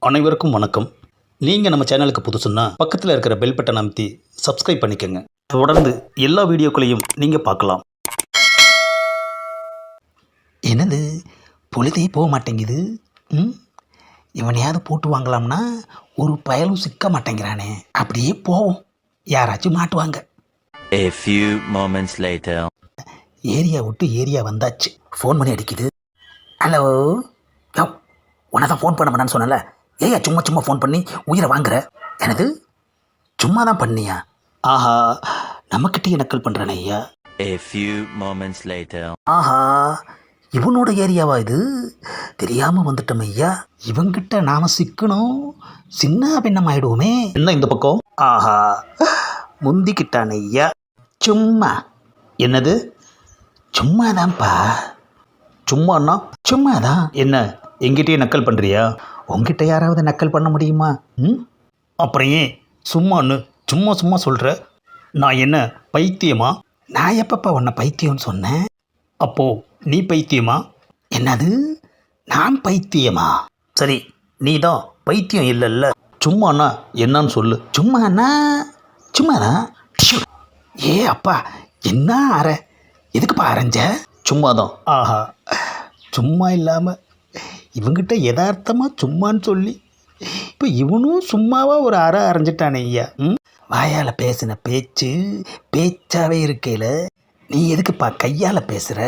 அனைவருக்கும் வணக்கம். நீங்கள் நம்ம சேனலுக்கு புதுசுன்னா பக்கத்தில் இருக்கிற பெல் பட்டன் அமைத்தி சப்ஸ்கிரைப் பண்ணிக்கோங்க. தொடர்ந்து எல்லா வீடியோக்களையும் நீங்கள் பார்க்கலாம். என்னது பொழுதே போக மாட்டேங்குது. இவனையாவது போட்டு வாங்கலாம்னா ஒரு பயலும் சிக்க மாட்டேங்கிறானே. அப்படியே போவோம், யாராச்சும் மாட்டுவாங்க. A few moments later. Area விட்டு ஏரியா வந்தாச்சு. ஃபோன் பண்ணி அடிக்குது. ஹலோ, யோ உன்னை தான் ஃபோன் பண்ண பண்ணான்னு சொன்னல. ஏயா சும்மா சும்மா ஃபோன் பண்ணி உயிரை வாங்குற? எனது சும்மா தான் பண்ணியா? ஆஹா, நம்மக்கிட்டே நக்கல் பண்ணுறானே ஐயா. A few moments later. ஆஹா, இவனோட ஏரியாவா இது? தெரியாமல் வந்துட்டோம் ஐயா. இவங்கிட்ட நாம் சிக்கணும், சின்ன பின்னம் ஆயிடுவோமே. என்ன இந்த பக்கம்? ஆஹா, முந்திக்கிட்டான் ஐயா. சும்மா. என்னது சும்மாதான்ப்பா. சும்மாண்ணா? சும்மாதான். என்ன எங்கிட்டே நக்கல் பண்ணுறியா? உங்ககிட்ட யாராவது நக்கல் பண்ண முடியுமா? அப்புறம் ஏன் சும்மான்னு சும்மா சும்மா சொல்கிற? நான் என்ன பைத்தியமா? நான் எப்பப்பா உன்னை பைத்தியம்னு சொன்னேன்? அப்போது நீ பைத்தியமா? என்னது, நான் பைத்தியமா? சரி, நீ தான் பைத்தியம் இல்லைல்ல. சும்மாண்ணா என்னன்னு சொல்லு. சும்மாண்ணா சும்மாதான். ஏ அப்பா, என்ன அற? எதுக்குப்பா அரைஞ்ச? சும்மாதான். ஆஹா, சும்மா இல்லாமல் இவங்கிட்ட யதார்த்தமாக சும்மான்னு சொல்லி இப்போ இவனும் சும்மாவா ஒரு அரை அரைஞ்சிட்டானே ஐயா. வாயால் பேசின பேச்சு பேச்சாவே இருக்கையில் நீ எதுக்குப்பா கையால் பேசுகிற?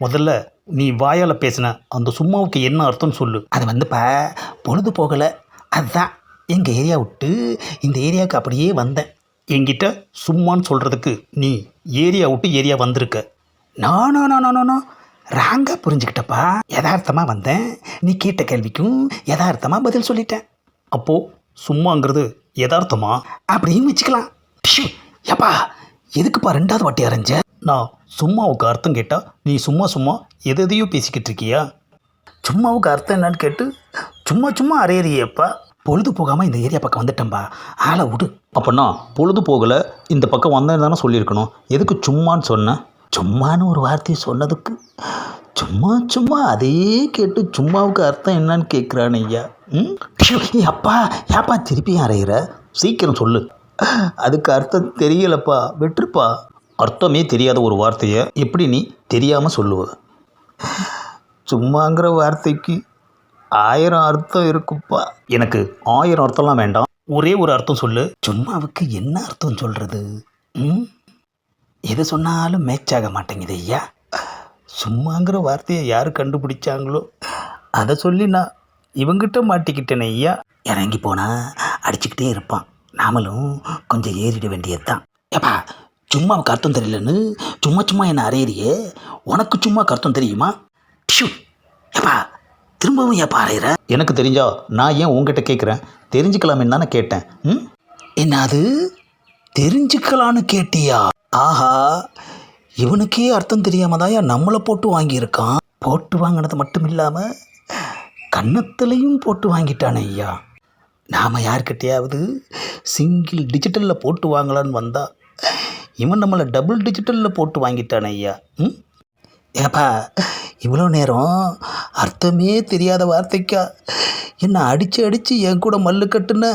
முதல்ல நீ வாயால் பேசின அந்த சும்மாவுக்கு என்ன அர்த்தம்னு சொல்லு. அது வந்துப்பா பொழுது போகலை, அதுதான் எங்கள் ஏரியா விட்டு இந்த ஏரியாவுக்கு அப்படியே வந்தேன். என்கிட்ட சும்மான்னு சொல்கிறதுக்கு நீ ஏரியா விட்டு ஏரியா வந்திருக்க. No no no no no ராங்காக புரிஞ்சுக்கிட்டப்பா. யதார்த்தமாக வந்தேன், நீ கேட்ட கேள்விக்கும் யதார்த்தமாக பதில் சொல்லிட்டேன். அப்போது சும்மாங்கிறது யதார்த்தமா அப்படின்னு வச்சுக்கலாம். எப்பா எதுக்குப்பா ரெண்டாவது வாட்டி அரைஞ்ச? நான் சும்மாவுக்கு அர்த்தம் கேட்டால் நீ சும்மா சும்மா எதையோ பேசிக்கிட்டு இருக்கியா? சும்மாவுக்கு அர்த்தம் என்னன்னு கேட்டு சும்மா சும்மா அரையறியப்பா. பொழுது போகாமல் இந்த ஏரியா பக்கம் வந்துட்டேன்பா, ஆளை விடு. அப்போனா பொழுது போகலை, இந்த பக்கம் வந்தேன்னு தானே சொல்லியிருக்கணும். எதுக்கு சும்மான்னு சொன்னேன்? சும்மானு ஒரு வார்த்தையை சொன்னதுக்கு சும்மா சும்மா அதே கேட்டு சும்மாவுக்கு அர்த்தம் என்னன்னு கேட்குறான் ஐயா. அப்பா ஏப்பா திருப்பியும் அறையிற? சீக்கிரம் சொல்லு. அதுக்கு அர்த்தம் தெரியலப்பா, விட்டுருப்பா. அர்த்தமே தெரியாத ஒரு வார்த்தையை எப்படி நீ தெரியாமல் சொல்லுவ? சும்மாங்கிற வார்த்தைக்கு 1000 அர்த்தம் இருக்குப்பா. எனக்கு 1000 அர்த்தம்லாம் வேண்டாம், ஒரே ஒரு அர்த்தம் சொல்லு. சும்மாவுக்கு என்ன அர்த்தம் சொல்கிறது? எது சொன்னாலும் மேட்சாக மாட்டேங்குது ஐயா. சும்மாங்கிற வார்த்தையை யார் கண்டுபிடிச்சாங்களோ அதை சொல்லி நான் இவங்கிட்ட மாட்டிக்கிட்டேனே ஐயா. இறங்கி போனால் அடிச்சுக்கிட்டே இருப்பான், நாமளும் கொஞ்சம் ஏறிட வேண்டியது தான். ஏப்பா சும்மாவுக்கு அர்த்தம் தெரியலன்னு சும்மா சும்மா என்ன அறையிறியே, உனக்கு சும்மா அர்த்தம் தெரியுமா? ஏப்பா திரும்பவும் ஏப்பா அறையிற? எனக்கு தெரிஞ்சா நான் ஏன் உங்ககிட்ட கேட்குறேன்? தெரிஞ்சுக்கலாமே தானே கேட்டேன். என்னது தெரிஞ்சுக்கலான்னு கேட்டியா? ஆஹா, இவனுக்கே அர்த்தம் தெரியாம தான் நம்மளை போட்டு வாங்கியிருக்கான். போட்டு வாங்கினது மட்டும் இல்லாமல் கன்னத்துலேயும் போட்டு வாங்கிட்டானே ஐயா. நாம் யார்கிட்டையாவது சிங்கிள் டிஜிட்டலில் போட்டு வாங்கலான்னு வந்தால் இவன் நம்மளை டபுள் டிஜிட்டலில் போட்டு வாங்கிட்டானே ஐயா. ஏப்பா இவ்வளோ நேரம் அர்த்தமே தெரியாத வார்த்தைக்கா என்னை அடித்து அடித்து என் கூட மல்லு கட்டுன?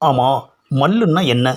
ஆமாம், மல்லுன்னா என்ன?